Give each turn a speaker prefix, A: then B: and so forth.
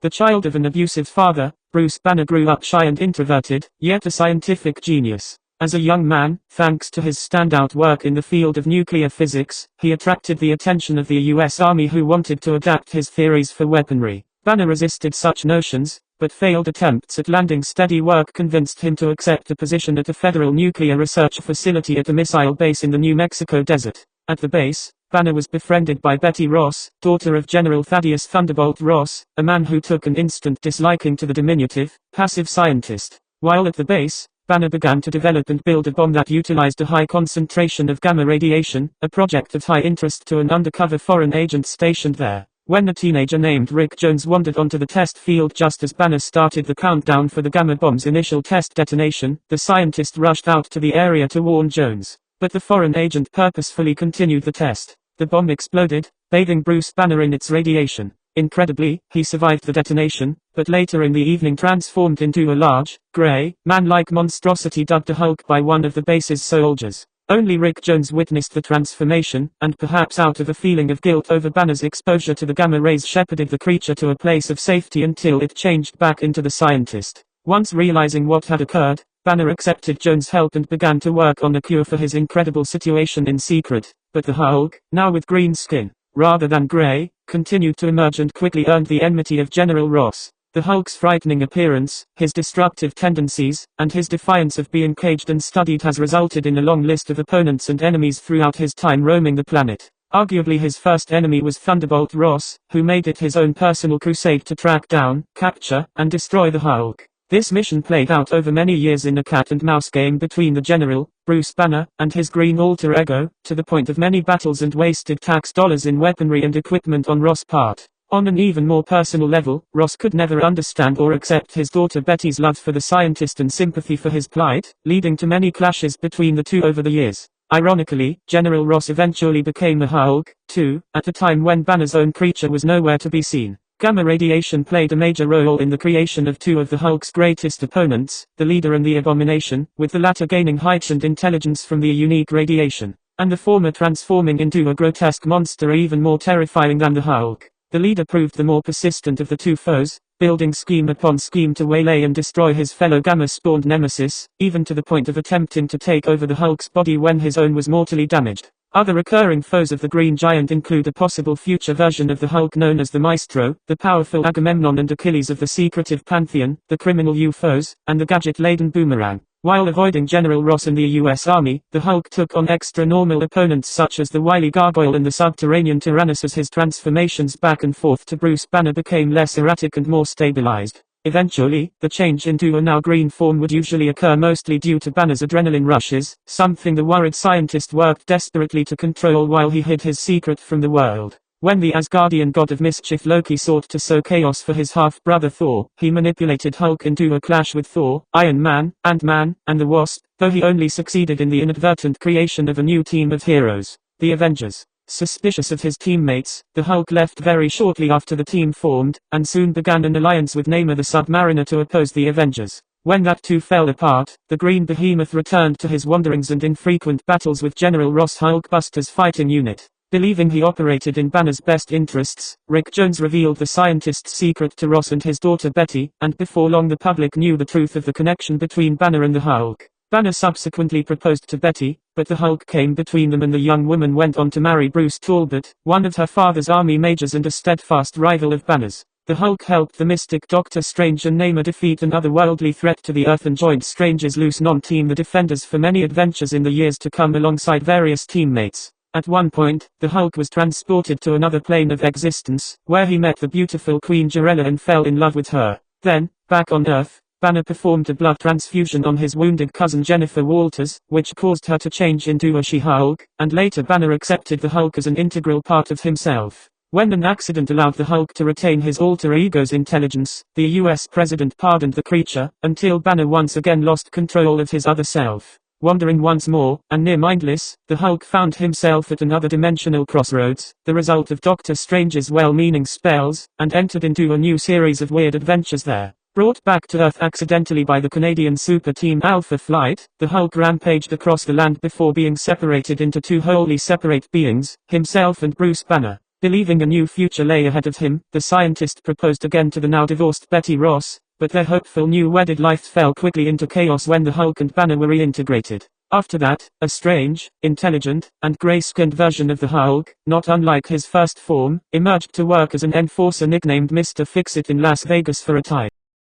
A: The child of an abusive father, Bruce Banner grew up shy and introverted, yet a scientific genius. As a young man, thanks to his standout work in the field of nuclear physics, he attracted the attention of the US Army, who wanted to adapt his theories for weaponry. Banner resisted such notions, but failed attempts at landing steady work convinced him to accept a position at a federal nuclear research facility at a missile base in the New Mexico desert. At the base, Banner was befriended by Betty Ross, daughter of General Thaddeus Thunderbolt Ross, a man who took an instant disliking to the diminutive, passive scientist. While at the base, Banner began to develop and build a bomb that utilized a high concentration of gamma radiation, a project of high interest to an undercover foreign agent stationed there. When a teenager named Rick Jones wandered onto the test field just as Banner started the countdown for the gamma bomb's initial test detonation, the scientist rushed out to the area to warn Jones. But the foreign agent purposefully continued the test. The bomb exploded, bathing Bruce Banner in its radiation. Incredibly, he survived the detonation, but later in the evening transformed into a large, grey, man-like monstrosity dubbed a Hulk by one of the base's soldiers. Only Rick Jones witnessed the transformation, and perhaps out of a feeling of guilt over Banner's exposure to the gamma rays shepherded the creature to a place of safety until it changed back into the scientist. Once realizing what had occurred, Banner accepted Jones' help and began to work on a cure for his incredible situation in secret. But the Hulk, now with green skin, rather than grey, continued to emerge and quickly earned the enmity of General Ross. The Hulk's frightening appearance, his destructive tendencies, and his defiance of being caged and studied has resulted in a long list of opponents and enemies throughout his time roaming the planet. Arguably his first enemy was Thunderbolt Ross, who made it his own personal crusade to track down, capture, and destroy the Hulk. This mission played out over many years in a cat-and-mouse game between the General, Bruce Banner, and his green alter ego, to the point of many battles and wasted tax dollars in weaponry and equipment on Ross' part. On an even more personal level, Ross could never understand or accept his daughter Betty's love for the scientist and sympathy for his plight, leading to many clashes between the two over the years. Ironically, General Ross eventually became a Hulk, too, at a time when Banner's own creature was nowhere to be seen. Gamma radiation played a major role in the creation of two of the Hulk's greatest opponents, the Leader and the Abomination, with the latter gaining heightened intelligence from the unique radiation, and the former transforming into a grotesque monster even more terrifying than the Hulk. The Leader proved the more persistent of the two foes, building scheme upon scheme to waylay and destroy his fellow gamma-spawned nemesis, even to the point of attempting to take over the Hulk's body when his own was mortally damaged. Other recurring foes of the Green Giant include a possible future version of the Hulk known as the Maestro, the powerful Agamemnon and Achilles of the secretive Pantheon, the criminal UFOs, and the gadget-laden Boomerang. While avoiding General Ross and the US Army, the Hulk took on extra-normal opponents such as the wily Gargoyle and the subterranean Tyrannus as his transformations back and forth to Bruce Banner became less erratic and more stabilized. Eventually, the change into a now green form would usually occur mostly due to Banner's adrenaline rushes, something the worried scientist worked desperately to control while he hid his secret from the world. When the Asgardian god of mischief Loki sought to sow chaos for his half-brother Thor, he manipulated Hulk into a clash with Thor, Iron Man, Ant-Man, and the Wasp, though he only succeeded in the inadvertent creation of a new team of heroes, the Avengers. Suspicious of his teammates, the Hulk left very shortly after the team formed, and soon began an alliance with Namor the Submariner to oppose the Avengers. When that too fell apart, the Green Behemoth returned to his wanderings and infrequent battles with General Ross' Hulkbuster's fighting unit. Believing he operated in Banner's best interests, Rick Jones revealed the scientist's secret to Ross and his daughter Betty, and before long the public knew the truth of the connection between Banner and the Hulk. Banner subsequently proposed to Betty, but the Hulk came between them and the young woman went on to marry Bruce Talbot, one of her father's army majors and a steadfast rival of Banner's. The Hulk helped the mystic Doctor Strange and Namor defeat an otherworldly threat to the Earth and joined Strange's loose non-team the Defenders for many adventures in the years to come alongside various teammates. At one point, the Hulk was transported to another plane of existence, where he met the beautiful Queen Jarella and fell in love with her. Then, back on Earth, Banner performed a blood transfusion on his wounded cousin Jennifer Walters, which caused her to change into a She-Hulk, and later Banner accepted the Hulk as an integral part of himself. When an accident allowed the Hulk to retain his alter ego's intelligence, the US president pardoned the creature, until Banner once again lost control of his other self. Wandering once more, and near mindless, the Hulk found himself at another dimensional crossroads, the result of Doctor Strange's well-meaning spells, and entered into a new series of weird adventures there. Brought back to Earth accidentally by the Canadian super team Alpha Flight, the Hulk rampaged across the land before being separated into two wholly separate beings, himself and Bruce Banner. Believing a new future lay ahead of him, the scientist proposed again to the now divorced Betty Ross, but their hopeful new wedded life fell quickly into chaos when the Hulk and Banner were reintegrated. After that, a strange, intelligent, and gray-skinned version of the Hulk, not unlike his first form, emerged to work as an enforcer nicknamed Mr. Fixit in Las Vegas for a time.